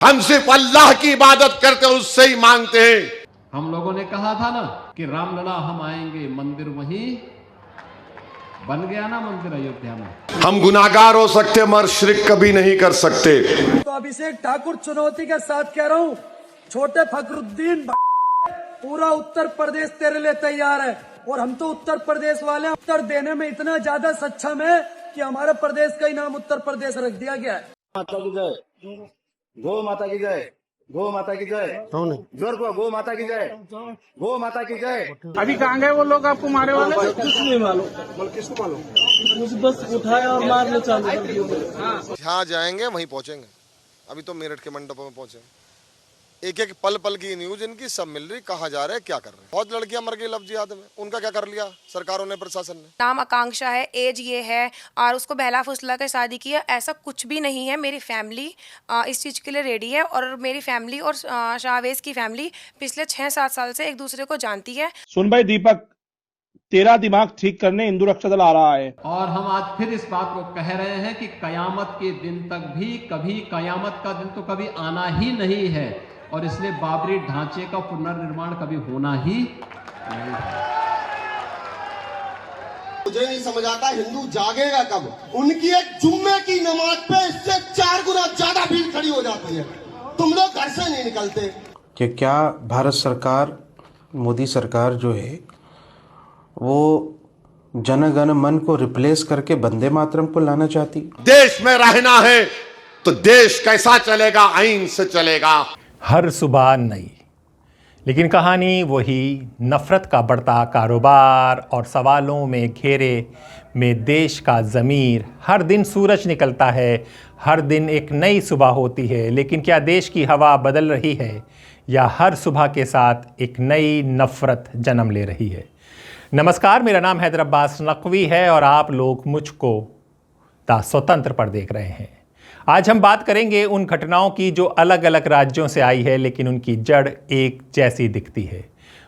हम सिर्फ अल्लाह की इबादत करते हैं, उससे ही मांगते हैं। हम लोगों ने कहा था ना कि रामलला हम आएंगे, मंदिर वहीं बन गया ना, मंदिर अयोध्या में। हम गुनाहगार हो सकते मगर शिर्क कभी नहीं कर सकते। तो अभिषेक ठाकुर चुनौती के साथ कह रहा हूँ, छोटे फखरुद्दीन पूरा उत्तर प्रदेश तेरे लिए तैयार है। और हम तो उत्तर प्रदेश वाले हैं, उत्तर देने में इतना ज्यादा सक्षम है कि हमारे प्रदेश का ही नाम उत्तर प्रदेश रख दिया गया है। माता की जय, गो माता की जय, गो माता की जय, जोर को गो माता की जय, गो माता की जय। अभी कहाँ गए वो लोग आपको मारे वाले? कुछ नहीं मालूम, किसको मालूम? मुझे बस उठाया और मारने चालू कर दिया। जहाँ जाएंगे वहीं पहुंचेंगे। अभी तो मेरठ के मंडपों में पहुंचे। एक एक पल पल की न्यूज इनकी सब मिल रही, कहाँ जा रहे हैं, क्या कर रहे हैं। बहुत लड़कियां मर गई लफ्ज़ याद में, उनका क्या कर लिया सरकारों ने, प्रशासन ने। नाम आकांक्षा है, एज ये है और उसको बहला फुसला कर शादी किया, ऐसा कुछ भी नहीं है। मेरी फैमिली इस चीज़ के लिए रेडी है और मेरी फैमिली और शाहवेज की फैमिली पिछले 6-7 साल से एक दूसरे को जानती है। सुन भाई दीपक, तेरा दिमाग ठीक करने हिंदू रक्षा दल आ रहा है और हम आज फिर इस बात को कह रहे हैं कि कयामत के दिन तक भी कभी कयामत का दिन तो कभी आना ही नहीं है और इसलिए बाबरी ढांचे का पुनर्निर्माण कभी होना ही नहीं है। मुझे नहीं समझ आता हिंदू जागेगा कब। उनकी एक जुम्मे की नमाज पे इससे 4 गुना ज्यादा भीड़ खड़ी हो जाती है, तुम लोग घर से नहीं निकलते। कि क्या भारत सरकार, मोदी सरकार जो है वो जन गण मन को रिप्लेस करके वंदे मातरम को लाना चाहती? देश में रहना है तो देश कैसा चलेगा, आईन से चलेगा। हर सुबह नई, लेकिन कहानी वही, नफ़रत का बढ़ता कारोबार और सवालों में घेरे में देश का ज़मीर। हर दिन सूरज निकलता है, हर दिन एक नई सुबह होती है, लेकिन क्या देश की हवा बदल रही है या हर सुबह के साथ एक नई नफ़रत जन्म ले रही है? नमस्कार, मेरा नाम हैदर अब्बास नकवी है और आप लोग मुझको द स्वतंत्र पर देख रहे हैं। आज हम बात करेंगे उन घटनाओं की जो अलग अलग राज्यों से आई है लेकिन उनकी जड़ एक जैसी दिखती है।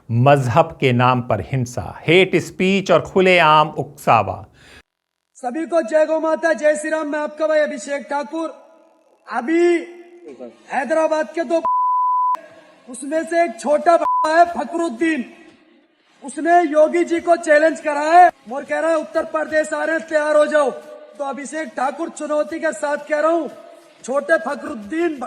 मजहब के नाम पर हिंसा, हेट स्पीच और खुलेआम उकसावा। सभी को जय गौ माता, जय श्री राम। मैं आपका भाई अभिषेक ठाकुर। अभी हैदराबाद के 2 उसमें से एक छोटा है फखरुद्दीन, उसने योगी जी को चैलेंज करा है और कह रहा है उत्तर प्रदेश आ रहे हैं, तैयार हो जाओ। तो अभिषेक ठाकुर चुनौती के साथ कह रहा हूँ, छोटे फखरुद्दीन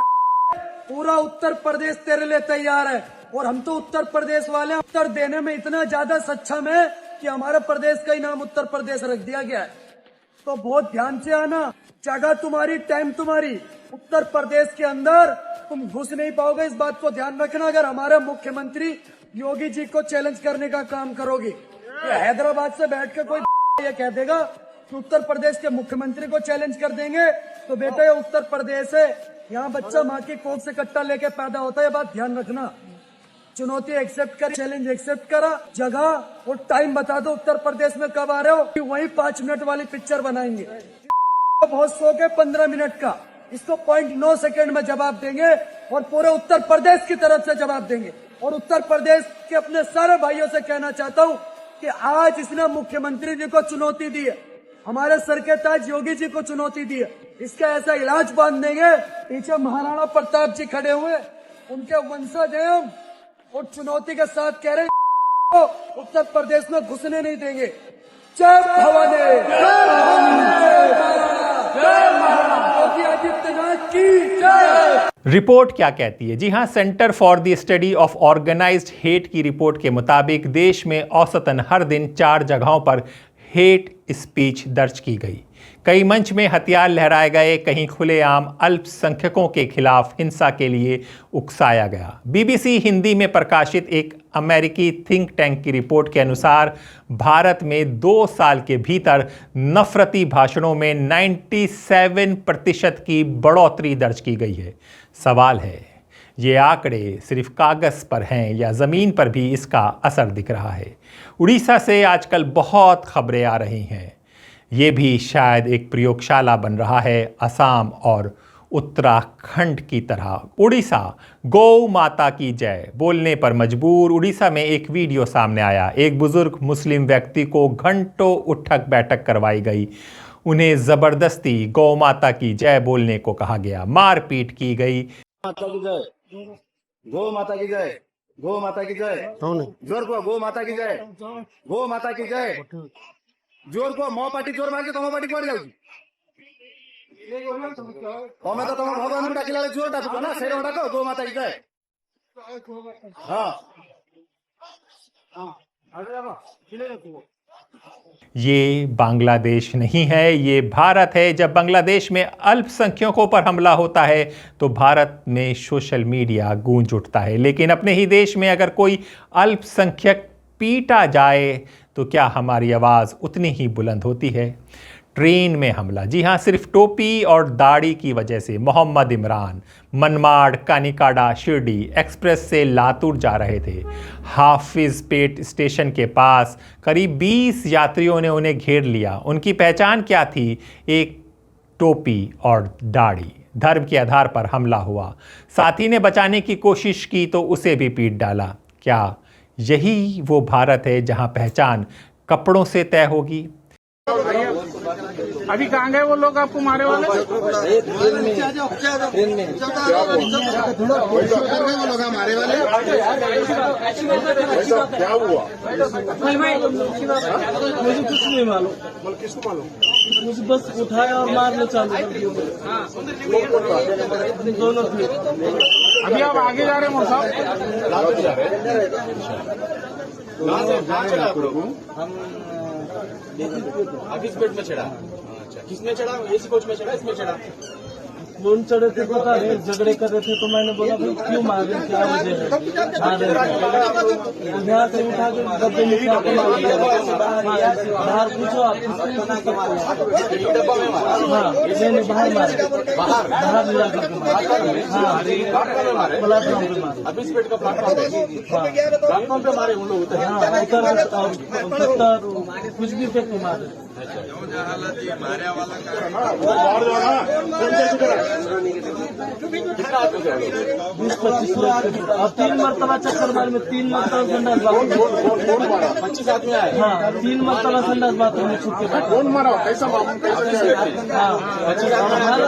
पूरा उत्तर प्रदेश तेरे लिए तैयार है। और हम तो उत्तर प्रदेश वाले हैं, उत्तर देने में इतना ज्यादा सक्षम है कि हमारे प्रदेश का ही नाम उत्तर प्रदेश रख दिया गया है। तो बहुत ध्यान से आना, जगह तुम्हारी, टाइम तुम्हारी। उत्तर प्रदेश के अंदर तुम घुस नहीं पाओगे, इस बात को ध्यान रखना। अगर हमारे मुख्यमंत्री योगी जी को चैलेंज करने का काम करोगे, हैदराबाद से बैठ के कोई ये कह देगा कि उत्तर प्रदेश के मुख्यमंत्री को चैलेंज कर देंगे, तो बेटा ये उत्तर प्रदेश है, यहाँ बच्चा माँ की कोख से कट्टा लेके पैदा होता है, ये बात ध्यान रखना। चुनौती एक्सेप्ट करी, चैलेंज एक्सेप्ट करा, जगह और टाइम बता दो उत्तर प्रदेश में कब आ रहे हो, वही 5 मिनट वाली पिक्चर बनाएंगे। बहुत शौक है 15 मिनट का, इसको 0.9 सेकेंड में जवाब देंगे और पूरे उत्तर प्रदेश की तरफ से जवाब देंगे। और उत्तर प्रदेश के अपने सारे भाइयों से कहना चाहता हूँ कि आज इसने मुख्यमंत्री जी को चुनौती दी है, हमारे सर के ताज योगी जी को चुनौती दी है, इसका ऐसा इलाज बांध देंगे। पीछे महाराणा प्रताप जी खड़े हुए, उनके वंशज हैं हम, और चुनौती के साथ कह रहे हैं उत्तर प्रदेश में घुसने नहीं देंगे। जय भवानी, योगी आदित्यनाथ की जय। रिपोर्ट क्या कहती है? जी हां, centre for the study of organised hate की रिपोर्ट के मुताबिक देश में औसतन हर दिन 4 जगहों पर हेट स्पीच दर्ज की गई। कई मंच में हथियार लहराए गए, कहीं खुलेआम अल्पसंख्यकों के खिलाफ हिंसा के लिए उकसाया गया। बीबीसी हिंदी में प्रकाशित एक अमेरिकी थिंक टैंक की रिपोर्ट के अनुसार भारत में 2 साल के भीतर नफरती भाषणों में 97% की बढ़ोतरी दर्ज की गई है। सवाल है, ये आंकड़े सिर्फ कागज़ पर हैं या ज़मीन पर भी इसका असर दिख रहा है? उड़ीसा से आजकल बहुत खबरें आ रही हैं। ये भी शायद एक प्रयोगशाला बन रहा है, असम और उत्तराखंड की तरह। उड़ीसा, गौ माता की जय बोलने पर मजबूर। उड़ीसा में एक वीडियो सामने आया। एक बुजुर्ग मुस्लिम व्यक्ति को घंटों उठक बैठक करवाई गई। उन्हें ज़बरदस्ती गौ माता की जय बोलने को कहा गया, मारपीट की गई। माता की जय, गो माता की जय, गो माता की जय, जोर को गो माता की जय, गो माता की जय, जोर को मो पार्टी जोर मार के तुम पार्टी पड़ जाऊँ तमें तो तुम भगवान को डाकिला जोर डाकुछ ना से डाको गो माता की जय। हाँ ये बांग्लादेश नहीं है, ये भारत है। जब बांग्लादेश में अल्पसंख्यकों पर हमला होता है तो भारत में सोशल मीडिया गूंज उठता है, लेकिन अपने ही देश में अगर कोई अल्पसंख्यक पीटा जाए तो क्या हमारी आवाज़ उतनी ही बुलंद होती है? ट्रेन में हमला, जी हाँ, सिर्फ टोपी और दाढ़ी की वजह से मोहम्मद इमरान मनमाड़, कानिकाडा, शिरडी एक्सप्रेस से लातूर जा रहे थे। हाफिज पेट स्टेशन के पास करीब 20 यात्रियों ने उन्हें घेर लिया। उनकी पहचान क्या थी? एक टोपी और दाढ़ी। धर्म के आधार पर हमला हुआ। साथी ने बचाने की कोशिश की तो उसे भी पीट डाला। क्या यही वो भारत है जहां पहचान कपड़ों से तय होगी? अभी कहाँ गए वो लोग आपको मारे वाले? मारे वाले क्या हुआ? मुझे कुछ नहीं मालूम। किसको मालूम? मुझे बस उठाया और मारने चालू कर दिया। दोनों थे। अभी आप आगे जा रहे हैं साहब? अभी इस पेट में चढ़ा। अच्छा, किसमें चढ़ा? एसी कोच में चढ़ा, इसमें चढ़ा? कौन चढ़े थे पता नहीं, झगड़े कर रहे थे तो मैंने बोला भाई क्यों मार रहे, क्या वजह है? यहाँ से उठा के डब्बे में क्या मार दिया? बाहर पूछो आप। हाँ, मैंने बाहर मारे, बाहर मिला करके मारे। हाँ, प्लेटफॉर्म पे मारे। अभी इस पेट का प्लेटफॉर्म पे मारे उन लोग? हाँ, उतर कुछ भी फेंक के मारे। कितना आदमी थे? 20-25 लोग। और 3 मरतबा चक्कर मारे में 3 मरतबा संडास बाथरूम। 25 आदमी आए। हाँ, 3 मरतबा संडास बाथरूम में छुप के। कौन मारा? कैसा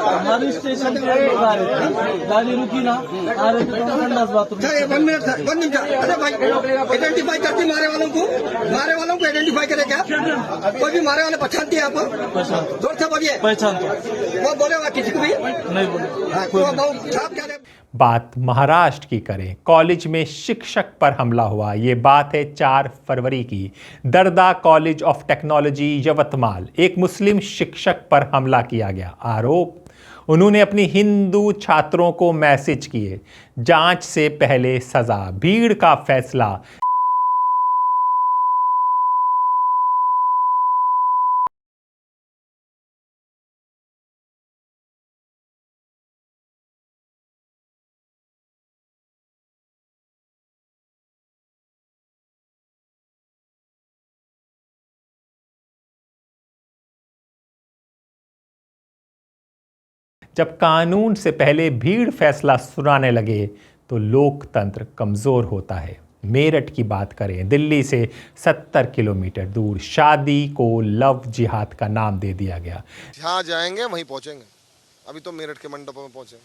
हमारे स्टेशन पे लोग आ रहे थे, गाड़ी रुकी ना, आ रहे थे तो संडास बाथरूम। अरे भाई आइडेंटिफाई करती मारे वालों को आइडेंटिफाई करे क्या? कोई भी मारे वाले पहचानती है आप? जोर से बोलिए। पहचान वो बोले किसी को भी नहीं बोले। बात महाराष्ट्र की करें। कॉलेज में शिक्षक पर हमला हुआ। ये बात है 4 फरवरी की। दरदा कॉलेज ऑफ टेक्नोलॉजी यवतमाल। एक मुस्लिम शिक्षक पर हमला किया गया। आरोप, उन्होंने अपनी हिंदू छात्रों को मैसेज किए, जांच से पहले सजा। भीड़ का फैसला। जब कानून से पहले भीड़ फैसला सुनाने लगे तो लोकतंत्र कमजोर होता है। मेरठ की बात करें, दिल्ली से 70 किलोमीटर दूर शादी को लव जिहाद का नाम दे दिया गया। जहाँ जाएंगे वहीं पहुंचेंगे। अभी तो मेरठ के मंडपों में पहुंचे।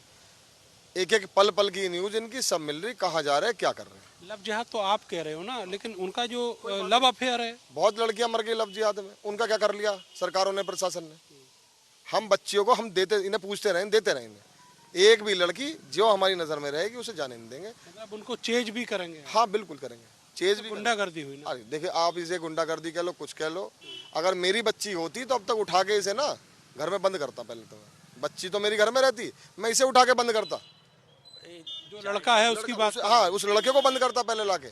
एक एक पल पल की न्यूज इनकी सब मिल रही, कहाँ जा रहे हैं, क्या कर रहे हैं। लव जिहाद तो आप कह रहे हो ना, लेकिन उनका जो लव अफेयर है, बहुत लड़कियां मर गई लव जिहाद में। उनका क्या कर लिया सरकारों ने, प्रशासन ने? हम बच्चियों को हम देते, इन्हें पूछते रहें, देते रहेंगे। एक भी लड़की जो हमारी नजर में रहेगी उसे जाने नहीं देंगे। मतलब उनको चेज भी करेंगे? हाँ बिल्कुल करेंगे, चेज भी। गुंडागर्दी हुई ना? अरे देखिए, आप इसे गुंडागर्दी कह लो, कुछ कह लो। अगर मेरी बच्ची होती तो अब तक उठा के इसे ना घर में बंद करता। पहले तो बच्ची तो मेरी घर में रहती, मैं इसे उठा के बंद करता। जो लड़का है उसकी बात, हाँ, उस लड़के को बंद करता पहले लाके।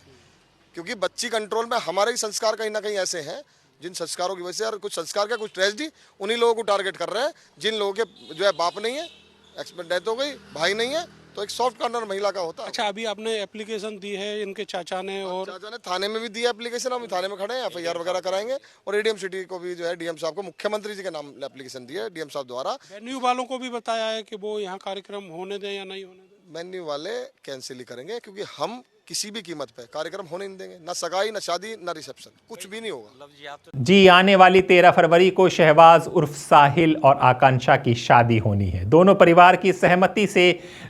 क्योंकि बच्ची कंट्रोल में, हमारे ही संस्कार कहीं ना कहीं ऐसे हैं जिन संस्कारों की वजह से, और कुछ संस्कार का कुछ ट्रेजेडी उन्हीं लोगों को टारगेट कर रहे हैं जिन लोगों के जो है बाप नहीं है, एक्सपर्ट डेथ हो गई, भाई नहीं है, तो एक सॉफ्ट कॉर्नर महिला का होता है। अच्छा, अभी आपने एप्लीकेशन दी है इनके चाचा ने, और चाचा ने थाने में भी दी है एप्लीकेशन। हम थाने में खड़े हैं, FIR वगैरह कराएंगे। और एडीएम सिटी को भी जो है, डीएम साहब को, मुख्यमंत्री जी के नाम एप्लीकेशन दी है डीएम साहब द्वारा। वेन्यू वालों को भी बताया है कि वो यहाँ कार्यक्रम होने दें या नहीं होने दें। वेन्यू वाले कैंसिल ही करेंगे, क्योंकि हम किसी भी कीमत पे कार्यक्रम होने नहीं देंगे, ना सगाई, ना शादी, ना रिसेप्शन, कुछ भी नहीं होगा। जी, आने वाली 13 फरवरी को शहबाज उर्फ साहिल और आकांक्षा की शादी होनी है, दोनों परिवार की सहमति से,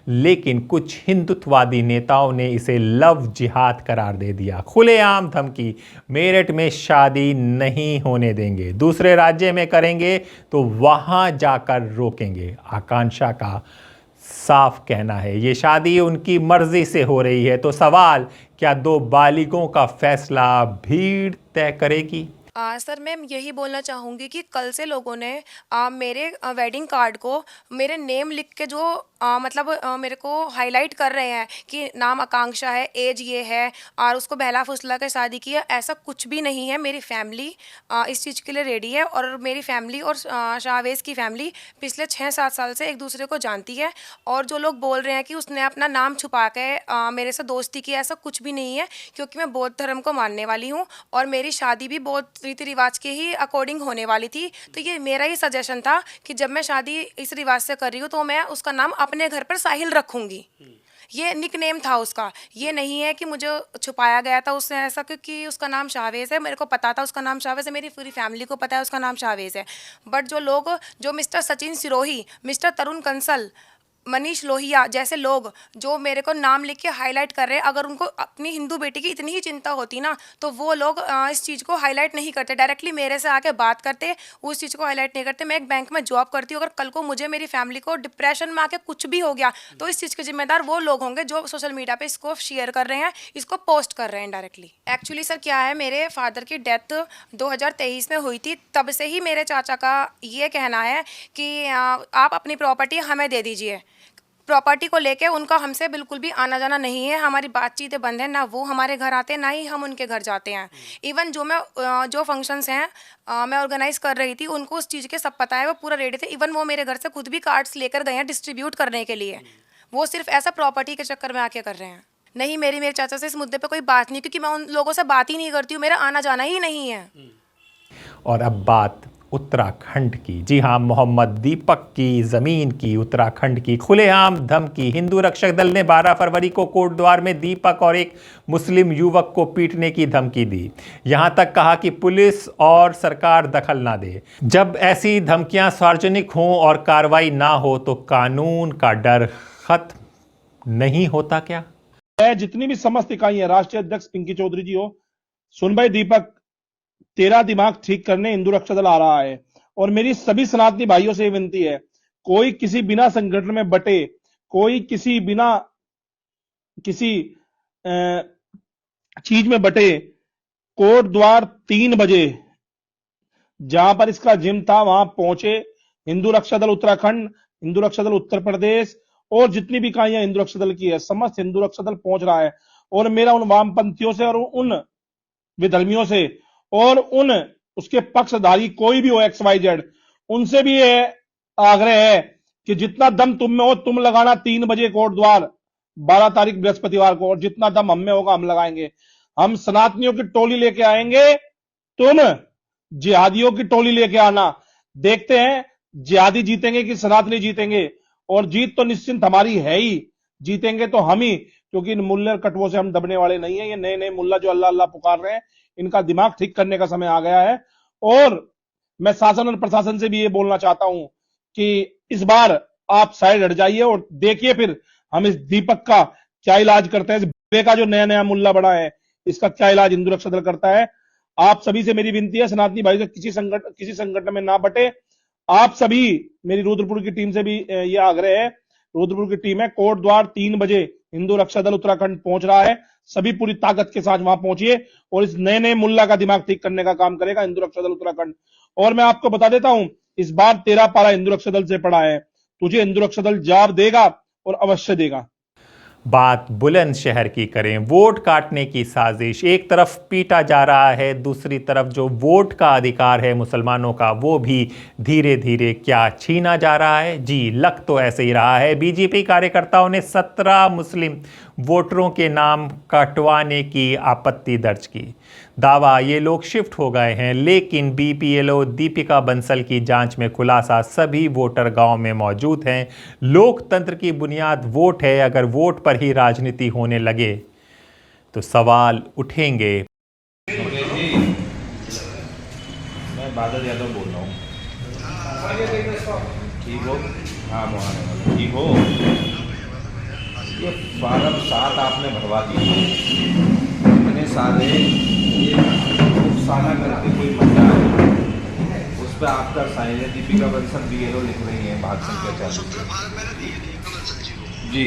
लेकिन कुछ हिंदुत्ववादी नेताओं ने इसे लव जिहाद करार दे दिया। खुलेआम धमकी, मेरठ में शादी नहीं होने देंगे, दूसरे राज्य में करेंगे तो वहां जाकर रोकेंगे। आकांक्षा का साफ कहना है ये शादी उनकी मर्जी से हो रही है। तो सवाल, क्या दो बालिगों का फैसला भीड़ तय करेगी? सर मैं यही बोलना चाहूँगी कि कल से लोगों ने मेरे वेडिंग कार्ड को मेरे नेम लिख के जो मेरे को हाईलाइट कर रहे हैं कि नाम आकांक्षा है, एज ये है और उसको बहला फुसला के शादी की है, ऐसा कुछ भी नहीं है। मेरी फैमिली इस चीज़ के लिए रेडी है और मेरी फैमिली और शाहवेज़ की फैमिली पिछले 6-7 साल से एक दूसरे को जानती है। और जो लोग बोल रहे हैं कि उसने अपना नाम छुपा के मेरे से दोस्ती की, ऐसा कुछ भी नहीं है, क्योंकि मैं बौद्ध धर्म को मानने वाली हूँ और मेरी शादी भी बौद्ध रीति रिवाज के ही अकॉर्डिंग होने वाली थी। तो ये मेरा ही सजेशन था कि जब मैं शादी इस रिवाज से कर रही हूँ तो मैं उसका नाम अपने घर पर साहिल रखूँगी। ये निक नेम था उसका, ये नहीं है कि मुझे छुपाया गया था उसने ऐसा, क्योंकि उसका नाम शाहवेज़ है, मेरे को पता था उसका नाम शाहवेज़ है, मेरी पूरी फैमिली को पता है उसका नाम शाहवेज़ है। बट जो मिस्टर सचिन सिरोही, मिस्टर तरुण कंसल, मनीष लोहिया जैसे लोग जो मेरे को नाम लिख के हाईलाइट कर रहे हैं, अगर उनको अपनी हिंदू बेटी की इतनी ही चिंता होती ना तो वो लोग इस चीज़ को हाईलाइट नहीं करते, डायरेक्टली मेरे से आके बात करते, उस चीज़ को हाईलाइट नहीं करते। मैं एक बैंक में जॉब करती हूँ, अगर कल को मुझे मेरी फैमिली को डिप्रेशन में आके कुछ भी हो गया तो इस चीज़ के जिम्मेदार वो लोग होंगे जो सोशल मीडिया पर इसको शेयर कर रहे हैं, इसको पोस्ट कर रहे हैं डायरेक्टली। एक्चुअली सर क्या है, मेरे फादर की डेथ 2023 में हुई थी, तब से ही मेरे चाचा का ये कहना है कि आप अपनी प्रॉपर्टी हमें दे दीजिए। प्रॉपर्टी को लेके उनका हमसे बिल्कुल भी आना जाना नहीं है, हमारी बातचीतें बंद है, ना वो हमारे घर आते हैं ना ही हम उनके घर जाते हैं। इवन जो फंक्शंस हैं मैं ऑर्गेनाइज कर रही थी, उनको उस चीज़ के सब पता है, वो पूरा रेडी थे। इवन वो मेरे घर से खुद भी कार्ड्स लेकर गए हैं डिस्ट्रीब्यूट करने के लिए, वो सिर्फ ऐसा प्रॉपर्टी के चक्कर में आके कर रहे हैं। नहीं, मेरे चाचा से इस मुद्दे पर कोई बात नहीं, क्योंकि मैं उन लोगों से बात ही नहीं करती हूँ, मेरा आना जाना ही नहीं है। और अब बात उत्तराखंड की। जी हाँ, मोहम्मद दीपक की ज़मीन की, उत्तराखंड की खुलेआम धमकी। हिंदू रक्षक दल ने 12 फरवरी को कोटद्वार में दीपक और एक मुस्लिम युवक को पीटने की धमकी दी। यहां तक कहा कि पुलिस और सरकार दखल ना दे। जब ऐसी धमकियां सार्वजनिक हों और कार्रवाई ना हो तो कानून का डर खत्म नहीं होता क्या? जितनी भी समस्त इकाइयां, राष्ट्रीय अध्यक्ष पिंकी चौधरी जी हो, सुन भाई दीपक, तेरा दिमाग ठीक करने हिंदू रक्षा दल आ रहा है। और मेरी सभी सनातनी भाइयों से विनती है, कोई किसी बिना संगठन में बटे, कोई किसी बिना किसी चीज में बटे, कोटद्वार 3 बजे जहां पर इसका जिम था वहां पहुंचे। हिंदू रक्षा दल उत्तराखंड, हिंदू रक्षा दल उत्तर प्रदेश और जितनी भी इकाइयां हिंदू रक्षा दल की है, समस्त हिंदू रक्षा दल पहुंच रहा है। और मेरा उन वामपंथियों से और उन विधर्मियों से और उन उसके पक्षधारी कोई भी हो XYZ, उनसे भी ये आग्रह है कि जितना दम तुम में हो तुम लगाना 3 बजे कोटद्वार 12 तारीख बृहस्पतिवार को, और जितना दम हम में होगा हम लगाएंगे। हम सनातनियों की टोली लेके आएंगे, तुम जिहादियों की टोली लेके आना। देखते हैं जिहादी जीतेंगे कि सनातनी जीतेंगे, और जीत तो निश्चिंत हमारी है ही, जीतेंगे तो हम ही, क्योंकि इन मुल्ले कटवों से हम दबने वाले नहीं है। ये नए नए मुल्ला जो अल्लाह अल्लाह पुकार रहे हैं, इनका दिमाग ठीक करने का समय आ गया है। और मैं शासन और प्रशासन से भी ये बोलना चाहता हूं कि इस बार आप साइड हट जाइए और देखिए फिर हम इस दीपक का क्या इलाज करते हैं। इस बेटे का जो नया नया मुल्ला बड़ा है, इसका क्या इलाज हिंदू रक्षा दल करता है। आप सभी से मेरी विनती है, सनातनी भाई से किसी संगठन में ना बटे। आप सभी, मेरी रुद्रपुर की टीम से भी ये आग्रह है, रुद्रपुर की टीम है, कोटद्वार 3 बजे हिंदू रक्षा दल उत्तराखंड पहुंच रहा है। सभी पूरी ताकत के साथ वहां पहुंचिए और इस नए नए मुल्ला का दिमाग ठीक करने का काम करेगा हिंदू रक्षा दल उत्तराखंड। और मैं आपको बता देता हूं, इस बार तेरा पारा हिंदू रक्षा दल से पड़ा है, तुझे हिंदू रक्षा दल जवाब देगा और अवश्य देगा। बात बुलंदशहर की करें। वोट काटने की साजिश, एक तरफ पीटा जा रहा है, दूसरी तरफ जो वोट का अधिकार है मुसलमानों का वो भी धीरे धीरे क्या छीना जा रहा है। जी, लग तो ऐसे ही रहा है। बीजेपी कार्यकर्ताओं ने 17 मुस्लिम वोटरों के नाम कटवाने की आपत्ति दर्ज की। दावा ये लोग शिफ्ट हो गए हैं, लेकिन BPLO दीपिका बंसल की जांच में खुलासा, सभी वोटर गांव में मौजूद हैं। लोकतंत्र की बुनियाद वोट है, अगर वोट पर ही राजनीति होने लगे तो सवाल उठेंगे। मैं बादल यादव बोल रहा हूँ। ठीक हो? हाँ मोहाने वाला। ठीक हो? ये फार्म 7 आपने भरवा दिए, इतने सारे ये उपसाना करके कोई महिला है, उस पर आपका साइन है। दीपिका बंसल BLO लिख रही है भाग संख्या 40 जी,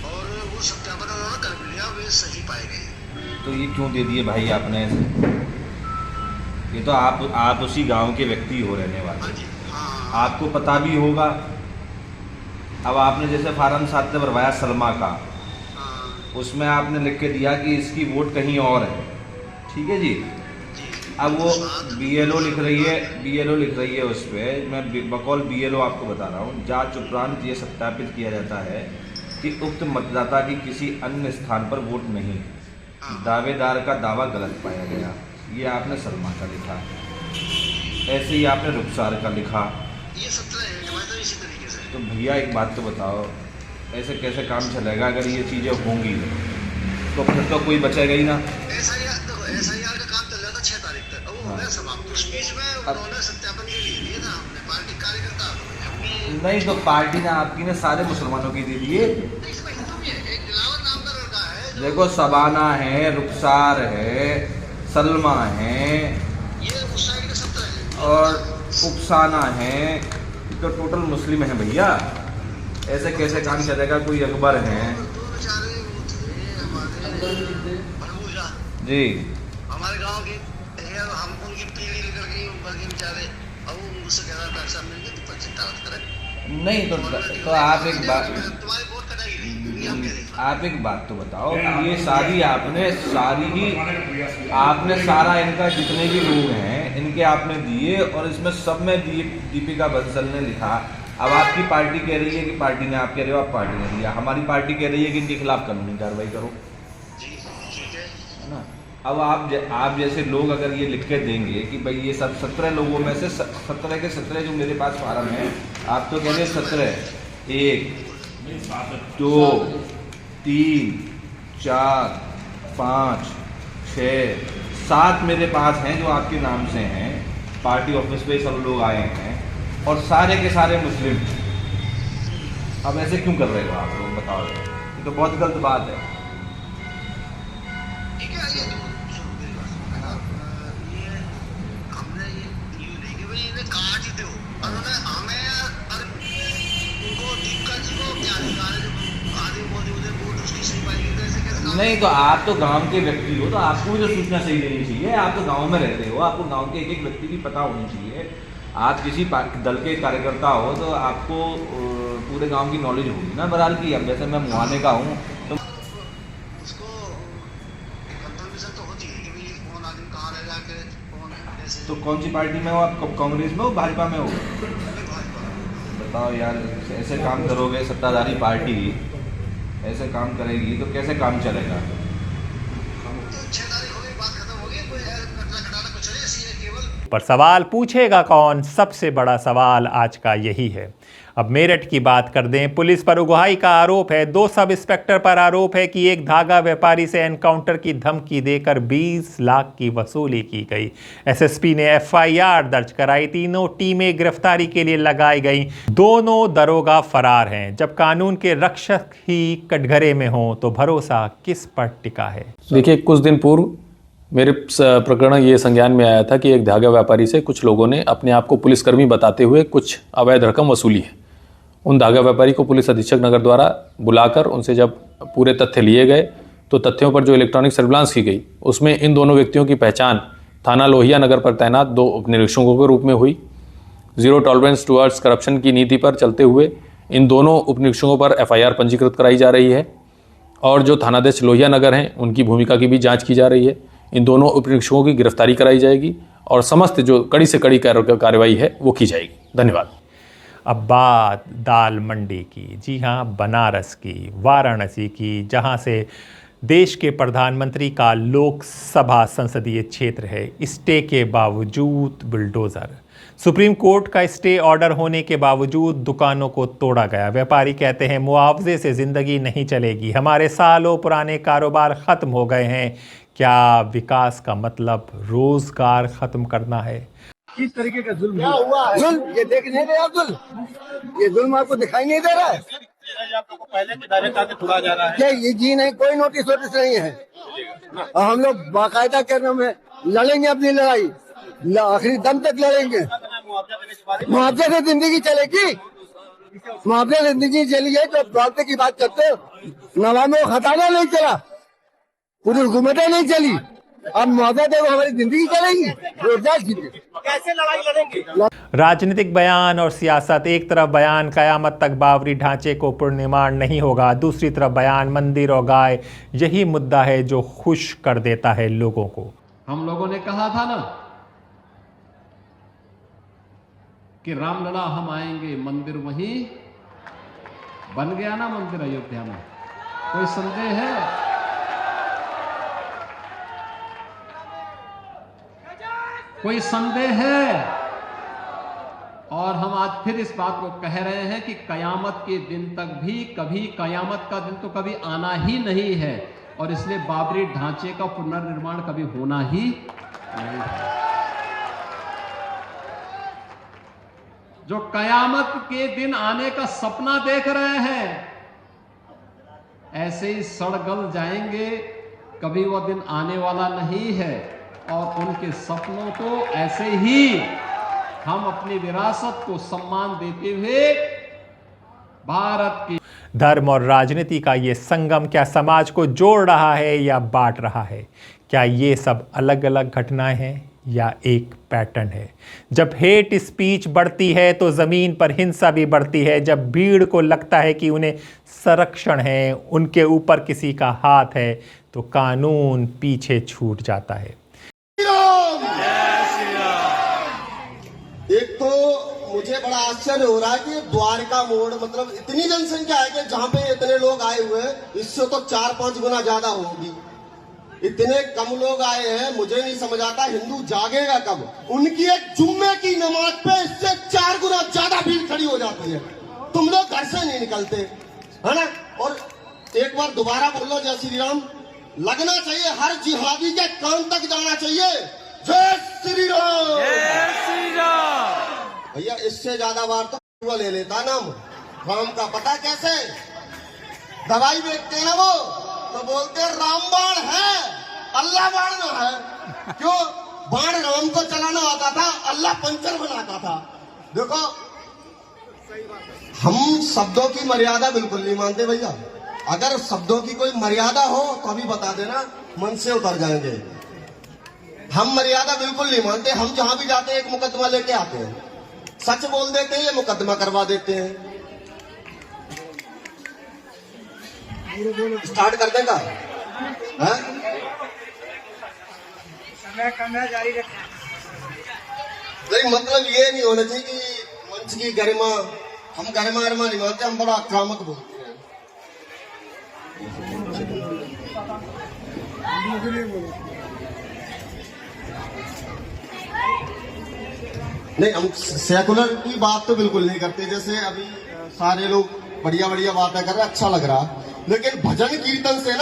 और वो सत्यापन उन्होंने कर भी लिया, वे सही पाए गए। तो ये क्यों दे दिए भाई आपने ऐसे? ये तो आप उसी गांव के व्यक्ति हो रहने वाले, आपको पता भी होगा। अब आपने जैसे फार्म 7 में भरवाया सलमा का, उसमें आपने लिख के दिया कि इसकी वोट कहीं और है, ठीक है जी। अब वो BLO लिख रही है उस पर। मैं बकौल BLO आपको बता रहा हूँ, जांच उपरांत ये सत्यापित किया जाता है कि उक्त मतदाता की किसी अन्य स्थान पर वोट नहीं, दावेदार का दावा गलत पाया गया। ये आपने सलमा का लिखा, ऐसे ही आपने रुखसार का लिखा। ये 17 है, तो इसी तरीके से। तो भैया एक बात तो बताओ, ऐसे कैसे काम चलेगा? अगर ये चीज़ें होंगी तो फिर तो कोई बचेगा ही ना। SIR का काम चल रहा था 6 तारीख तक, अब वो हो गया समाप्त। उस बीच में उन्होंने सत्यापन के लिए दिए था अपने पार्टी कार्यकर्ता। नहीं तो पार्टी ने आपकी ने सारे मुसलमानों की दे दिए। देखो सबाना है, रुखसार है, सलमा है, ये उस साइड के 17 है और उपसाना है, तो टोटल मुस्लिम है भैया। ऐसे कैसे काम चलेगा? कोई अकबर हैं जी, हमारे गांव के, हम उनकी पीढ़ी निकल गई, ऊपर के बेचारे। अब वो मुझसे कह रहा पैसा मिल गया तो पंचायत ताकत करे। नहीं तो आप एक बात, तुम्हारी वोट कटाई, आप एक बात तो बताओ, ये सारी आपने सारा इनका जितने भी लोग हैं इनके आपने दिए, और इसमें सब में दीपिका बंसल ने लिखा। अब आपकी पार्टी कह रही है कि पार्टी ने, आप कह रहे हो आप पार्टी ने दिया, हमारी पार्टी कह रही है कि इनके खिलाफ कानूनी कार्रवाई करो, है ना। अब आप जैसे लोग अगर ये लिख के देंगे कि भाई ये सब 17 लोगों में से 17 के 17 जो मेरे पास फार्म है, आप तो कह रहे 17, 1 2 3 4 5 6 7 मेरे पास हैं जो आपके नाम से हैं, पार्टी ऑफिस पे सब लोग आए हैं और सारे के सारे मुस्लिम। अब ऐसे क्यों कर रहे हो आप लोग, बताओ? ये तो बहुत गलत बात है। नहीं तो आप तो गांव के व्यक्ति हो, तो आपको भी तो सूचना सही देनी चाहिए। आप तो गांव में रहते हो, आपको गांव के एक व्यक्ति की पता होनी चाहिए। आप किसी दल के कार्यकर्ता हो तो आपको पूरे गांव की नॉलेज होगी ना बहरहाल की। अब जैसे मैं मुहाने का हूँ तो उसको कंफर्मेशन तो होती है कि कौन आदमी कहाँ रह जाके कौन है। तो कौन सी पार्टी में हो आप? कांग्रेस में हो, भाजपा में हो? बताओ यार, ऐसे काम करोगे, सत्ताधारी पार्टी ऐसे काम करेगी तो कैसे काम चलेगा? पर सवाल पूछेगा कौन? सबसे बड़ा सवाल आज का यही है। अब मेरठ की बात कर दें। पुलिस पर उगहाई का आरोप है। 2 सब इंस्पेक्टर पर आरोप है कि एक धागा व्यापारी से एनकाउंटर की धमकी देकर 20 लाख की वसूली की गई। एसएसपी ने FIR दर्ज कराई। तीनों टीमें गिरफ्तारी के लिए लगाई गई। दोनों दरोगा फरार हैं। जब कानून के रक्षक ही कटघरे में हों तो भरोसा किस पर टिका है? देखिए, कुछ दिन पूर्व मेरे प्रकरण ये संज्ञान में आया था कि एक धागा व्यापारी से कुछ लोगों ने अपने आप को पुलिसकर्मी बताते हुए कुछ अवैध रकम वसूली है। उन धागा व्यापारी को पुलिस अधीक्षक नगर द्वारा बुलाकर उनसे जब पूरे तथ्य लिए गए तो तथ्यों पर जो इलेक्ट्रॉनिक सर्विलांस की गई उसमें इन दोनों व्यक्तियों की पहचान थाना लोहिया नगर पर तैनात 2 उपनिरीक्षकों के रूप में हुई। जीरो टॉलरेंस टुवर्ड्स करप्शन की नीति पर चलते हुए इन दोनों उपनिरीक्षकों पर FIR पंजीकृत कराई जा रही है और जो थानाध्यक्ष लोहिया नगर हैं उनकी भूमिका की भी जाँच की जा रही है। इन दोनों उपनिरीक्षकों की गिरफ्तारी कराई जाएगी और समस्त जो कड़ी से कड़ी कार्रवाई है वो की जाएगी। धन्यवाद। अब बात दाल मंडी की। जी हाँ, बनारस की, वाराणसी की, जहाँ से देश के प्रधानमंत्री का लोकसभा संसदीय क्षेत्र है। स्टे के बावजूद बुलडोज़र सुप्रीम कोर्ट का स्टे ऑर्डर होने के बावजूद दुकानों को तोड़ा गया। व्यापारी कहते हैं मुआवजे से जिंदगी नहीं चलेगी, हमारे सालों पुराने कारोबार खत्म हो गए हैं। क्या विकास का मतलब रोजगार खत्म करना है? किस तरीके का जुल्म हुआ है? जुल्म ये देख नहीं रहे आप, जुल्म ये जुल्म आपको दिखाई नहीं दे रहा है? पहले के दायरे का छुड़ा जा रहा है ये जी नहीं, कोई नोटिस वोटिस नहीं है। और हम लोग बाकायदा करने में लड़ेंगे अपनी लड़ाई, आखिरी दम तक लड़ेंगे। मुआवजे से जिंदगी चलेगी, मुआवजे से जिंदगी चली है तो मुआवजे की बात करते हो। नवाब में खताना नहीं चला, पूरी हुकूमतें नहीं चली, अब मुआवजा दे हमारी जिंदगी चलेगी, रोजगार जीते कैसे लड़ाई लड़ेंगे? राजनीतिक बयान और सियासत, एक तरफ बयान कयामत तक बाबरी ढांचे को पुनर्निर्माण नहीं होगा, दूसरी तरफ बयान मंदिर और गाय। यही मुद्दा है जो खुश कर देता है लोगों को। हम लोगों ने कहा था ना कि रामलला हम आएंगे, मंदिर वहीं बन गया ना, मंदिर अयोध्या में। कोई संदेह है? कोई संदेह है? और हम आज फिर इस बात को कह रहे हैं कि कयामत के दिन तक भी कभी, कयामत का दिन तो कभी आना ही नहीं है, और इसलिए बाबरी ढांचे का पुनर्निर्माण कभी होना ही नहीं है। जो कयामत के दिन आने का सपना देख रहे हैं, ऐसे ही सड़गल जाएंगे, कभी वह दिन आने वाला नहीं है। और उनके सपनों को ऐसे ही हम अपनी विरासत को सम्मान देते हुए भारत की धर्म और राजनीति का ये संगम क्या समाज को जोड़ रहा है या बांट रहा है? क्या ये सब अलग अलग घटनाएं हैं या एक पैटर्न है? जब हेट स्पीच बढ़ती है तो ज़मीन पर हिंसा भी बढ़ती है। जब भीड़ को लगता है कि उन्हें संरक्षण है, उनके ऊपर किसी का हाथ है, तो कानून पीछे छूट जाता है। एक तो मुझे बड़ा आश्चर्य हो रहा है कि द्वारका मोड़, मतलब इतनी जनसंख्या है कि जहां पे इतने लोग आए हुए हैं, इससे तो 4-5 गुना ज्यादा होगी। इतने कम लोग आए हैं, मुझे नहीं समझ आता हिंदू जागेगा कब। उनकी एक जुम्मे की नमाज पे इससे 4 गुना ज्यादा भीड़ खड़ी हो जाती है। तुम लोग घर से नहीं निकलते, है ना? और एक बार दोबारा बोल लो जय श्री राम। लगना चाहिए हर जिहादी के कान तक जाना चाहिए, जय श्री राम, जय श्री राम। भैया इससे ज्यादा बार तो ले लेता नाम राम का। पता कैसे? दवाई बेचते हैं वो तो बोलते हैं रामबाण है, अल्लाह बाण ना है। क्यों? बाण राम को चलाना आता था, अल्लाह पंचर बनाता था। देखो, हम शब्दों की मर्यादा बिल्कुल नहीं मानते भैया। अगर शब्दों की कोई मर्यादा हो तो अभी बता देना, मन से उतर जाएंगे। हम मर्यादा बिल्कुल नहीं मानते। हम जहां भी जाते हैं एक मुकदमा लेके आते हैं, सच बोल देते हैं, ये मुकदमा करवा देते हैं। स्टार्ट कर देगा, जारी रखें। लेकिन मतलब ये नहीं होना चाहिए कि मंच की गरिमा, हम गरिमा नहीं मानते, हम बड़ा आक्रामक बोलते हैं। नहीं, हम सेकुलर की बात तो बिल्कुल नहीं करते। जैसे अभी सारे लोग बढ़िया बढ़िया बातें कर रहे हैं, अच्छा लग रहा। लेकिन भजन कीर्तन से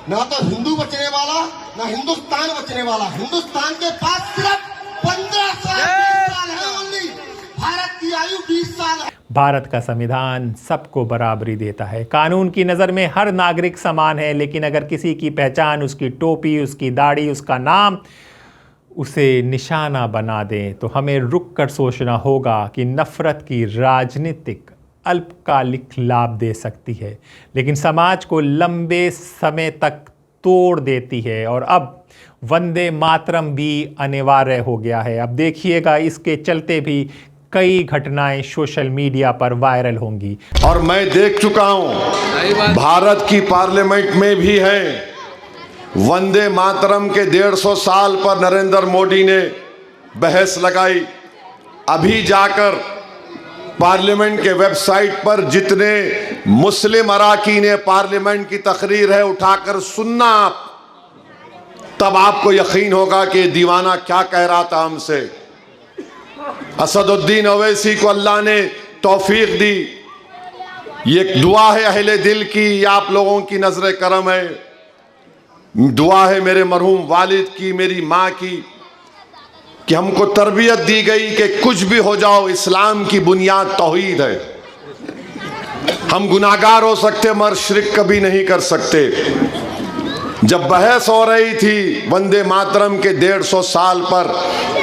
ना तो हिंदू बचने वाला, ना हिंदुस्तान बचने वाला। हिंदुस्तान के पास सिर्फ 15 साल है ओनली। भारत की आयु 20 साल है। भारत का संविधान सबको बराबरी देता है। कानून की नज़र में हर नागरिक समान है, लेकिन अगर किसी की पहचान उसकी टोपी, उसकी दाढ़ी, उसका नाम उसे निशाना बना दें, तो हमें रुक कर सोचना होगा कि नफ़रत की राजनीतिक अल्पकालिक लाभ दे सकती है, लेकिन समाज को लंबे समय तक तोड़ देती है। और अब वंदे मातरम भी अनिवार्य हो गया है। अब देखिएगा, इसके चलते भी कई घटनाएं सोशल मीडिया पर वायरल होंगी। और मैं देख चुका हूं, भारत की पार्लियामेंट में भी है। वंदे मातरम के 150 साल पर नरेंद्र मोदी ने बहस लगाई। अभी जाकर पार्लियामेंट के वेबसाइट पर जितने मुस्लिम अराकीन पार्लियामेंट की तकरीर है उठाकर सुनना आप, तब आपको यकीन होगा कि दीवाना क्या कह रहा था हमसे। असदुद्दीन ओवैसी को अल्लाह ने तौफीक दी। ये एक दुआ है अहले दिल की, ये आप लोगों की नजर करम है। दुआ है मेरे मरहूम वालिद की, मेरी माँ की, कि हमको तरबियत दी गई कि कुछ भी हो जाओ, इस्लाम की बुनियाद तौहीद है। हम गुनाहगार हो सकते मगर शिरक कभी नहीं कर सकते। जब बहस हो रही थी वंदे मातरम के 150 साल पर,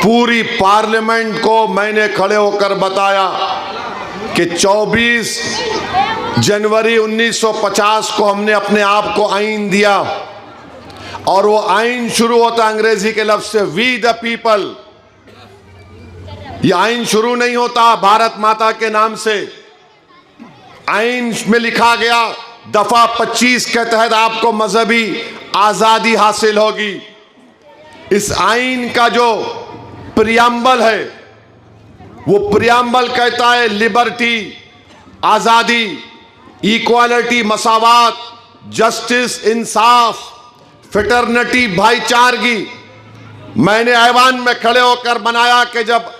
पूरी पार्लियामेंट को मैंने खड़े होकर बताया कि 24 जनवरी 1950 को हमने अपने आप को आइन दिया, और वो आइन शुरू होता अंग्रेजी के लफ्ज से, वी द पीपल। ये आइन शुरू नहीं होता भारत माता के नाम से। आइन में लिखा गया दफा 25 के तहत आपको मजहबी आजादी हासिल होगी। इस आइन का जो प्रियम्बल है, वो प्रियम्बल कहता है लिबर्टी, आजादी, इक्वालिटी, मसावात, जस्टिस, इंसाफ, फिटरनिटी, भाईचारगी। मैंने ऐवान में खड़े होकर बनाया कि जब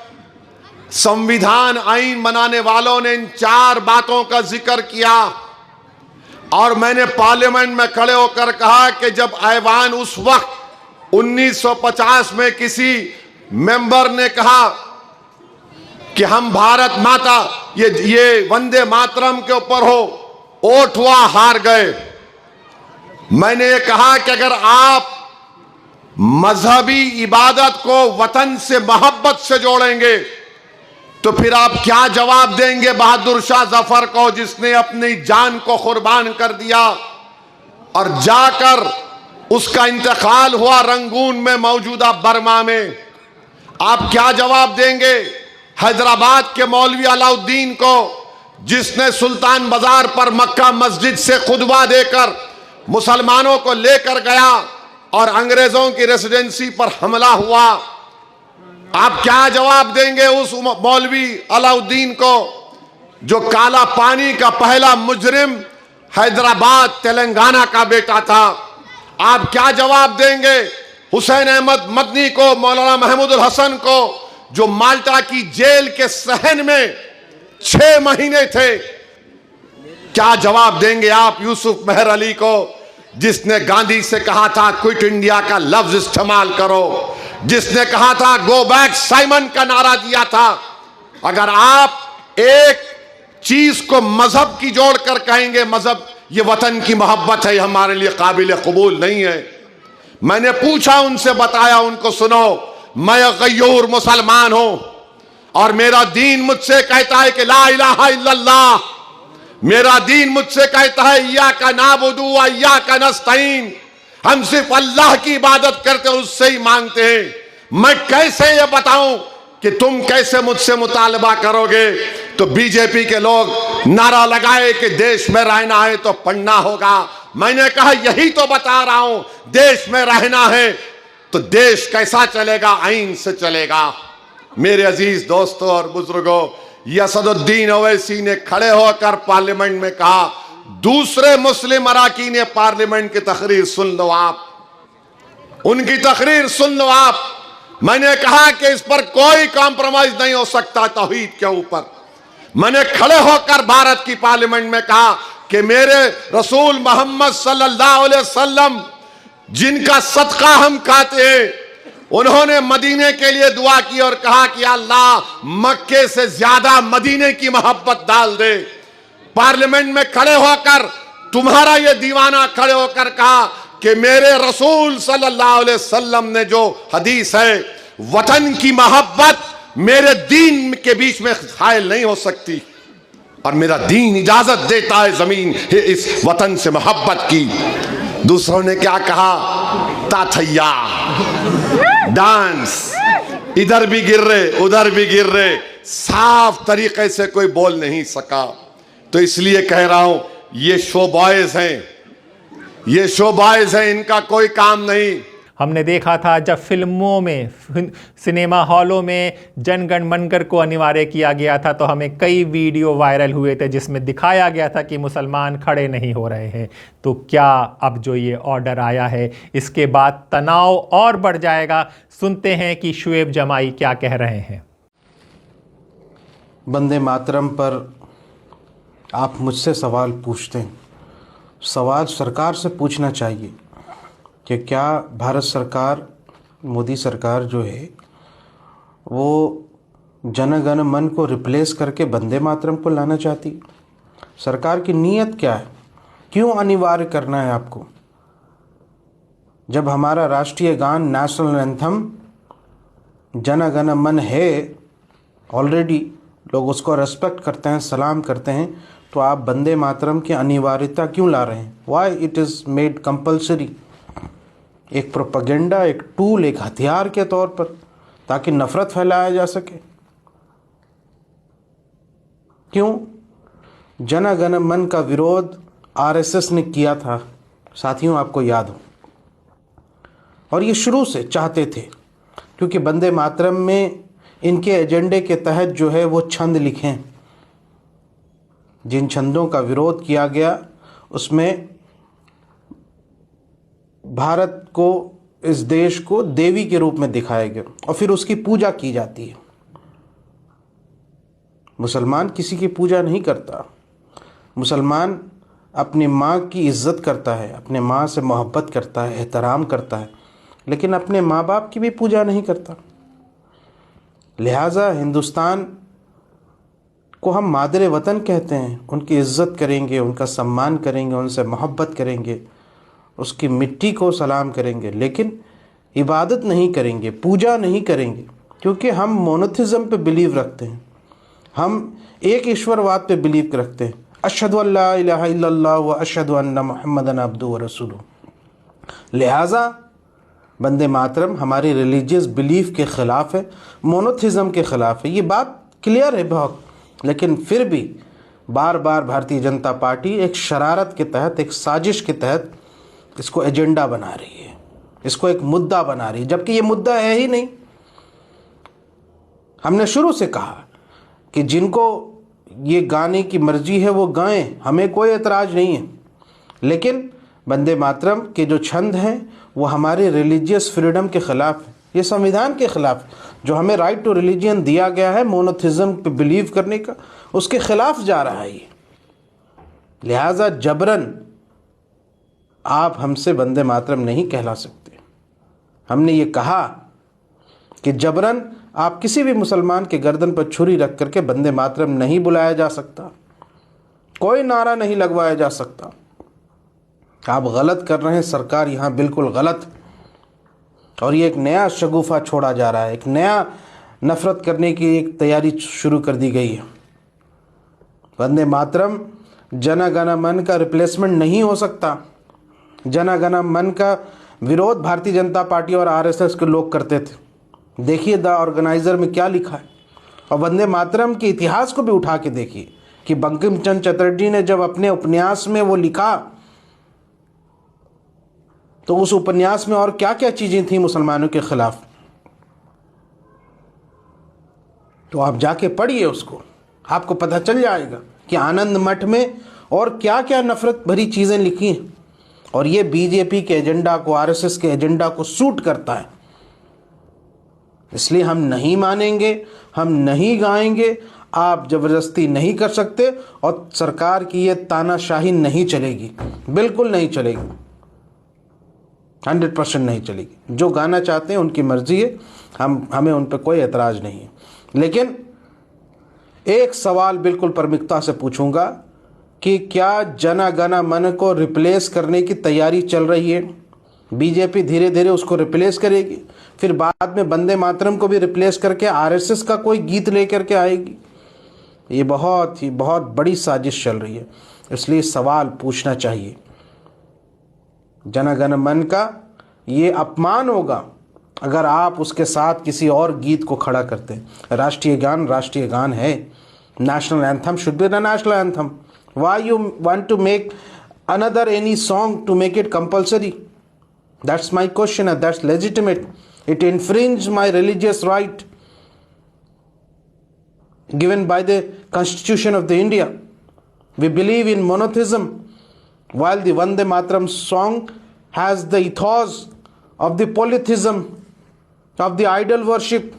संविधान आइन बनाने वालों ने इन 4 बातों का जिक्र किया, और मैंने पार्लियामेंट में खड़े होकर कहा कि जब ऐवान उस वक्त 1950 में किसी मेंबर ने कहा कि हम भारत माता, ये वंदे मातरम के ऊपर हो, वोट हुआ, हार गए। मैंने ये कहा कि अगर आप मजहबी इबादत को वतन से मोहब्बत से जोड़ेंगे तो फिर आप क्या जवाब देंगे बहादुर शाह जफर को, जिसने अपनी जान को कुर्बान कर दिया और जाकर उसका इंतकाल हुआ रंगून में, मौजूदा बर्मा में। आप क्या जवाब देंगे हैदराबाद के मौलवी अलाउद्दीन को, जिसने सुल्तान बाजार पर मक्का मस्जिद से खुतबा देकर मुसलमानों को लेकर गया और अंग्रेजों की रेसिडेंसी पर हमला हुआ? आप क्या जवाब देंगे उस मौलवी अलाउद्दीन को, जो काला पानी का पहला मुजरिम हैदराबाद तेलंगाना का बेटा था? आप क्या जवाब देंगे हुसैन अहमद मदनी को, मौलाना महमूदुल हसन को, जो माल्टा की जेल के सहन में 6 महीने थे? क्या जवाब देंगे आप यूसुफ मेहर अली को, जिसने गांधी से कहा था क्विट इंडिया का लफ्ज इस्तेमाल करो, जिसने कहा था गो बैक साइमन का नारा दिया था? अगर आप एक चीज को मजहब की जोड़कर कहेंगे मजहब ये वतन की मोहब्बत है, हमारे लिए काबिल कबूल नहीं है। मैंने पूछा उनसे, बताया उनको, सुनो मैं गयूर मुसलमान हूं और मेरा दीन मुझसे कहता है कि ला इलाहा इल्लल्लाह। मेरा दीन मुझसे कहता है इय्याका नाबुदु व इय्याका नस्तईन, हम सिर्फ अल्लाह की इबादत करते हैं, उससे ही मांगते हैं। मैं कैसे ये बताऊं कि तुम कैसे मुझसे मुतालबा करोगे? तो बीजेपी के लोग नारा लगाए कि देश में रहना है तो पढ़ना होगा। मैंने कहा यही तो बता रहा हूं, देश में रहना है तो देश कैसा चलेगा? आइन से चलेगा। मेरे अजीज दोस्तों और बुजुर्गों, असदुद्दीन ओवैसी ने खड़े होकर पार्लियामेंट में कहा, दूसरे मुस्लिम अराकीन पार्लियामेंट की तकरीर सुन लो आप, उनकी तकरीर सुन लो आप। मैंने कहा कि इस पर कोई कॉम्प्रोमाइज नहीं हो सकता तौहीद के ऊपर। मैंने खड़े होकर भारत की पार्लियामेंट में कहा कि मेरे रसूल मोहम्मद सल्लल्लाहु अलैहि वसल्लम, जिनका सदका हम खाते हैं, उन्होंने मदीने के लिए दुआ की और कहा कि अल्लाह मक्के से ज्यादा मदीने की मोहब्बत डाल दे। पार्लियामेंट में खड़े होकर तुम्हारा ये दीवाना खड़े होकर कहा कि मेरे रसूल सल्लल्लाहु अलैहि वसल्लम ने जो हदीस है, वतन की मोहब्बत मेरे दीन के बीच में हायल नहीं हो सकती, और मेरा दीन इजाजत देता है जमीन इस वतन से मोहब्बत की। दूसरों ने क्या कहा? ताथैया, डांस, इधर भी गिर रहे उधर भी गिर रहे, साफ तरीके से कोई बोल नहीं सका। तो इसलिए कह रहा हूं, ये शो बॉयज हैं, ये शो बॉयज हैं, इनका कोई काम नहीं। हमने देखा था जब फिल्मों में, सिनेमा हॉलों में जनगण मनगढ़ को अनिवार्य किया गया था, तो हमें कई वीडियो वायरल हुए थे जिसमें दिखाया गया था कि मुसलमान खड़े नहीं हो रहे हैं। तो क्या अब जो ये ऑर्डर आया है, इसके बाद तनाव और बढ़ जाएगा? सुनते हैं कि शुएब जमाई क्या कह रहे हैं। वंदे मातरम पर आप मुझसे सवाल पूछते हैं। सवाल सरकार से पूछना चाहिए कि क्या भारत सरकार, मोदी सरकार जो है वो जन गण मन को रिप्लेस करके वंदे मातरम को लाना चाहती है? सरकार की नीयत क्या है? क्यों अनिवार्य करना है आपको? जब हमारा राष्ट्रीय गान, नेशनल एंथम जन गण मन है, ऑलरेडी लोग उसको रेस्पेक्ट करते हैं, सलाम करते हैं, तो आप वंदे मातरम की अनिवार्यता क्यों ला रहे हैं? Why it is made compulsory? एक प्रोपेगेंडा, एक टूल, एक हथियार के तौर पर, ताकि नफरत फैलाया जा सके। क्यों? जन गण मन का विरोध आरएसएस ने किया था, साथियों, आपको याद हो, और ये शुरू से चाहते थे, क्योंकि वंदे मातरम में इनके एजेंडे के तहत जो है वो छंद लिखे हैं। जिन छंदों का विरोध किया गया उसमें भारत को, इस देश को देवी के रूप में दिखाया गया और फिर उसकी पूजा की जाती है। मुसलमान किसी की पूजा नहीं करता। मुसलमान अपनी माँ की इज्जत करता है, अपने माँ से मोहब्बत करता है, एहतराम करता है, लेकिन अपने माँ बाप की भी पूजा नहीं करता। लिहाजा हिंदुस्तान को हम मादरे वतन कहते हैं। उनकी इज्जत करेंगे, उनका सम्मान करेंगे, उनसे मोहब्बत करेंगे, उसकी मिट्टी को सलाम करेंगे, लेकिन इबादत नहीं करेंगे, पूजा नहीं करेंगे, क्योंकि हम मोनोथिज़म पे बिलीव रखते हैं। हम एक ईश्वरवाद पे बिलीव रखते हैं। अशहदु अल्ला इलाहा इल्लल्लाह व अशहदु अन्ना मुहम्मदन अब्दुहु व रसूलुहु। लिहाजा वंदे मातरम हमारी रिलीजियस बिलीफ के ख़िलाफ़ है, मोनोथिज़म के ख़िलाफ़ है। ये बात क्लियर है बहुत, लेकिन फिर भी बार बार भारतीय जनता पार्टी एक शरारत के तहत, एक साजिश के तहत इसको एजेंडा बना रही है, इसको एक मुद्दा बना रही है, जबकि ये मुद्दा है ही नहीं। हमने शुरू से कहा कि जिनको ये गाने की मर्जी है वो गाएं, हमें कोई एतराज़ नहीं है, लेकिन वंदे मातरम के जो छंद हैं वो हमारे रिलीजियस फ्रीडम के ख़िलाफ़ है, ये संविधान के ख़िलाफ़, जो हमें राइट टू रिलीजन दिया गया है मोनोथिज़म पे बिलीव करने का, उसके ख़िलाफ़ जा रहा है ये। लिहाजा जबरन आप हमसे वंदे मातरम नहीं कहला सकते। हमने ये कहा कि जबरन आप किसी भी मुसलमान के गर्दन पर छुरी रख करके वंदे मातरम नहीं बुलाया जा सकता, कोई नारा नहीं लगवाया जा सकता। आप गलत कर रहे हैं, सरकार यहाँ बिल्कुल गलत, और ये एक नया शगुफा छोड़ा जा रहा है, एक नया नफरत करने की एक तैयारी शुरू कर दी गई है। वंदे मातरम जन गण मन का रिप्लेसमेंट नहीं हो सकता। जन गण मन का विरोध भारतीय जनता पार्टी और आरएसएस के लोग करते थे। देखिए द ऑर्गेनाइजर में क्या लिखा है, और वंदे मातरम के इतिहास को भी उठा के देखिए कि बंकिम चंद्र चटर्जी ने जब अपने उपन्यास में वो लिखा, तो उस उपन्यास में और क्या क्या चीज़ें थी मुसलमानों के ख़िलाफ़। तो आप जाके पढ़िए उसको, आपको पता चल जाएगा कि आनंद मठ में और क्या क्या नफ़रत भरी चीज़ें लिखी हैं, और ये बीजेपी के एजेंडा को, आरएसएस के एजेंडा को सूट करता है। इसलिए हम नहीं मानेंगे, हम नहीं गाएंगे, आप ज़बरदस्ती नहीं कर सकते, और सरकार की ये तानाशाही नहीं चलेगी, बिल्कुल नहीं चलेगी, 100% नहीं चलेगी। जो गाना चाहते हैं उनकी मर्जी है, हमें उन पर कोई एतराज़ नहीं है। लेकिन एक सवाल बिल्कुल प्रमुखता से पूछूंगा कि क्या जन गण मन को रिप्लेस करने की तैयारी चल रही है? बीजेपी धीरे धीरे उसको रिप्लेस करेगी, फिर बाद में वंदे मातरम को भी रिप्लेस करके आरएसएस का कोई गीत लेकर के आएगी। ये बहुत बड़ी साजिश चल रही है, इसलिए सवाल पूछना चाहिए। जन गण मन का ये अपमान होगा अगर आप उसके साथ किसी और गीत को खड़ा करते हैं। राष्ट्रीय गान है, national anthem should be the national anthem. Why you want to make another any song to make it compulsory? That's my question, and that's legitimate. It infringes my religious right given by the Constitution of the India. We believe in monotheism, while the Vande Mataram song has the ethos of the polytheism, of the idol worship,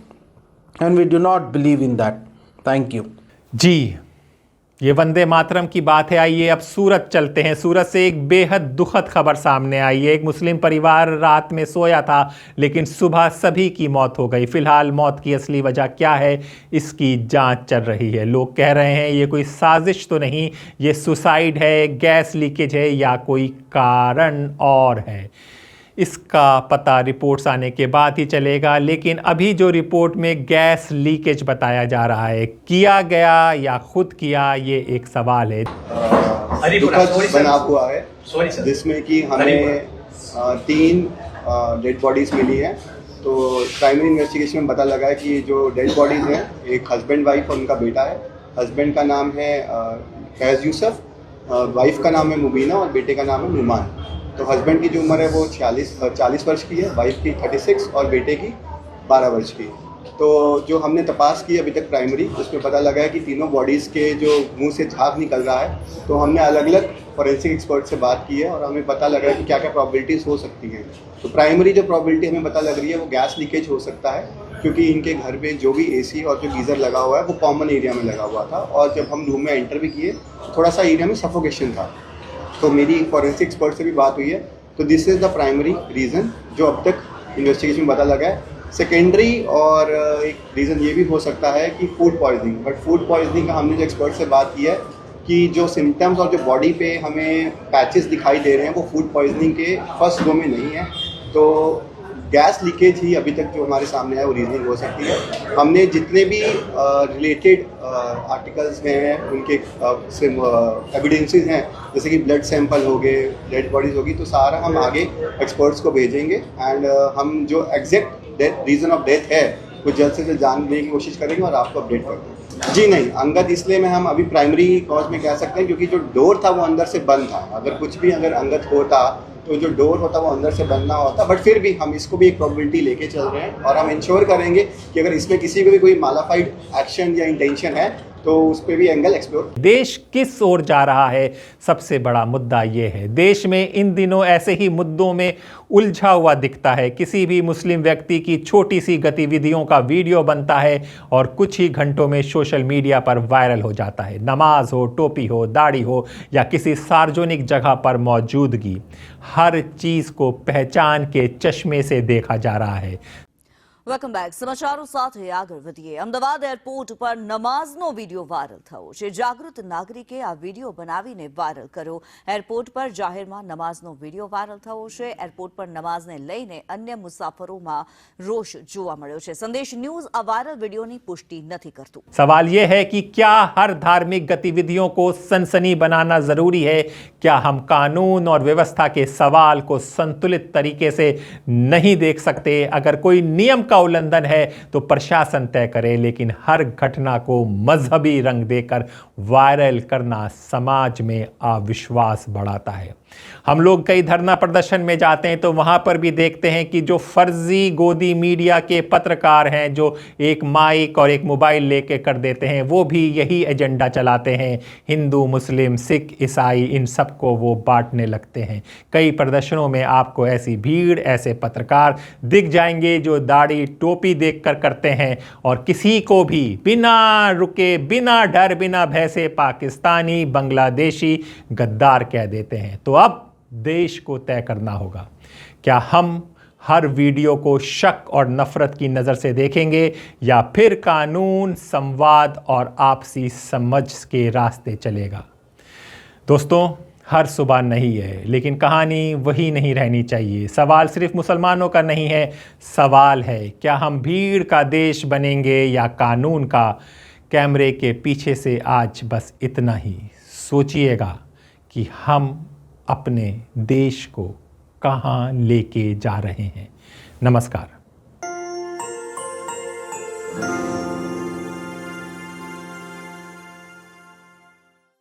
and we do not believe in that. Thank you. जी, ये वंदे मातरम की बात है। आइए अब सूरत चलते हैं। सूरत से एक बेहद दुखद खबर सामने आई है। एक मुस्लिम परिवार रात में सोया था, लेकिन सुबह सभी की मौत हो गई। फिलहाल मौत की असली वजह क्या है, इसकी जांच चल रही है। लोग कह रहे हैं ये कोई साजिश तो नहीं, ये सुसाइड है, गैस लीकेज है या कोई कारण और है। इसका पता रिपोर्ट्स आने के बाद ही चलेगा, लेकिन अभी जो रिपोर्ट में गैस लीकेज बताया जा रहा है, किया गया या खुद किया, ये एक सवाल है। दुखद बना हुआ है जिसमें कि हमें 3 डेड बॉडीज मिली हैं। तो प्राइमरी इन्वेस्टिगेशन में पता लगा है कि जो डेड बॉडीज हैं, एक हस्बैंड वाइफ और उनका बेटा है। हस्बैंड का नाम है फैज़ यूसुफ, वाइफ का नाम है मुबीना और बेटे का नाम है नुमान। तो हस्बैंड की जो उम्र है वो 40 वर्ष की है, वाइफ की 36 और बेटे की 12 वर्ष की। तो जो हमने तपास की अभी तक प्राइमरी, उसमें पता लगा है कि तीनों बॉडीज़ के जो मुंह से झाग निकल रहा है, तो हमने अलग अलग फॉरेंसिक एक्सपर्ट से बात की है और हमें पता लगा है कि क्या क्या प्रॉबिलिटीज़ हो सकती हैं। तो प्राइमरी जो प्रॉबिलिटी हमें पता लग रही है वो गैस लीकेज हो सकता है, क्योंकि इनके घर पे जो भी एसी और जो गीज़र लगा हुआ है वो कॉमन एरिया में लगा हुआ था, और जब हम रूम में एंटर भी किए थोड़ा सा एरिया में सफोकेशन था। तो मेरी फॉरेंसिक एक्सपर्ट से भी बात हुई है, तो this is the primary reason जो अब तक इन्वेस्टिगेशन में पता लगा है। सेकेंडरी और एक रीज़न ये भी हो सकता है कि food poisoning, but food poisoning का हमने जो एक्सपर्ट से बात की है कि जो सिम्टम्स और जो बॉडी पे हमें पैचेस दिखाई दे रहे हैं वो फूड पॉइजनिंग के फर्स्ट गो में नहीं है। तो गैस लीकेज ही अभी तक जो हमारे सामने है वो रीजनिंग हो सकती है। हमने जितने भी रिलेटेड आर्टिकल्स हैं, उनके एविडेंसेस हैं, जैसे कि ब्लड सैंपल हो गए, डेड बॉडीज होगी, तो सारा हम आगे एक्सपर्ट्स को भेजेंगे एंड हम जो एग्जैक्ट रीज़न ऑफ डेथ है वो जल्द से जल्द जानने की कोशिश करेंगे और आपको अपडेट कर देंगे। जी नहीं, अंगत इसलिए में हम अभी प्राइमरी कॉज में कह सकते हैं क्योंकि जो डोर था वो अंदर से बंद था। अगर कुछ भी अगर अंगत होता तो जो डोर होता वो अंदर से बंद ना होता, बट फिर भी हम इसको भी एक प्रोबेबिलिटी लेके चल रहे हैं और हम इंश्योर करेंगे कि अगर इसमें किसी को भी कोई मालाफाइड एक्शन या इंटेंशन है तो उस पर भी एंगल एक्सप्लोर। देश किस ओर जा रहा है, सबसे बड़ा मुद्दा ये है। देश में इन दिनों ऐसे ही मुद्दों में उलझा हुआ दिखता है। किसी भी मुस्लिम व्यक्ति की छोटी सी गतिविधियों का वीडियो बनता है और कुछ ही घंटों में सोशल मीडिया पर वायरल हो जाता है। नमाज हो, टोपी हो, दाढ़ी हो या किसी सार्वजनिक जगह पर मौजूदगी, हर चीज़ को पहचान के चश्मे से देखा जा रहा है। Welcome back. સમાચારો સાથે આગળ વધીએ. અમદાવાદ એરપોર્ટ પર નમાઝનો વિડીયો વાયરલ થયો છે. જાગૃત નાગરિકે આ વિડીયો બનાવીને વાયરલ કર્યો. એરપોર્ટ પર જાહેરમાં નમાઝનો વિડીયો વાયરલ થયો છે. એરપોર્ટ પર નમાઝને લઈને અન્ય મુસાફરોમાં રોષ જોવા મળ્યો છે. સંદેશ ન્યૂઝ આ વાયરલ વિડીયોની પુષ્ટિ નથી કરતું. सवाल यह है कि क्या हर धार्मिक गतिविधियों को सनसनी बनाना जरूरी है? क्या हम कानून और व्यवस्था के सवाल को संतुलित तरीके से नहीं देख सकते? अगर कोई नियम का उल्लंघन है तो प्रशासन तय करे, लेकिन हर घटना को मजहबी रंग देकर वायरल करना समाज में अविश्वास बढ़ाता है। हम लोग कई धरना प्रदर्शन में जाते हैं तो वहां पर भी देखते हैं कि जो फर्जी गोदी मीडिया के पत्रकार हैं, जो एक माइक और एक मोबाइल लेके कर देते हैं, वो भी यही एजेंडा चलाते हैं। हिंदू, मुस्लिम, सिख, ईसाई, इन सबको वो बांटने लगते हैं। कई प्रदर्शनों में आपको ऐसी भीड़, ऐसे पत्रकार दिख जाएंगे जो दाढ़ी, टोपी देखकर करते हैं और किसी को भी बिना रुके, बिना डर, बिना भय से पाकिस्तानी, बांग्लादेशी, गद्दार कह देते हैं। तो अब देश को तय करना होगा, क्या हम हर वीडियो को शक और नफरत की नज़र से देखेंगे या फिर कानून, संवाद और आपसी समझ के रास्ते चलेगा। दोस्तों, हर सुबह नहीं है, लेकिन कहानी वही नहीं रहनी चाहिए। सवाल सिर्फ मुसलमानों का नहीं है, सवाल है क्या हम भीड़ का देश बनेंगे या कानून का। कैमरे के पीछे से आज बस इतना ही। सोचिएगा कि हम अपने देश को कहाँ लेके जा रहे हैं। नमस्कार।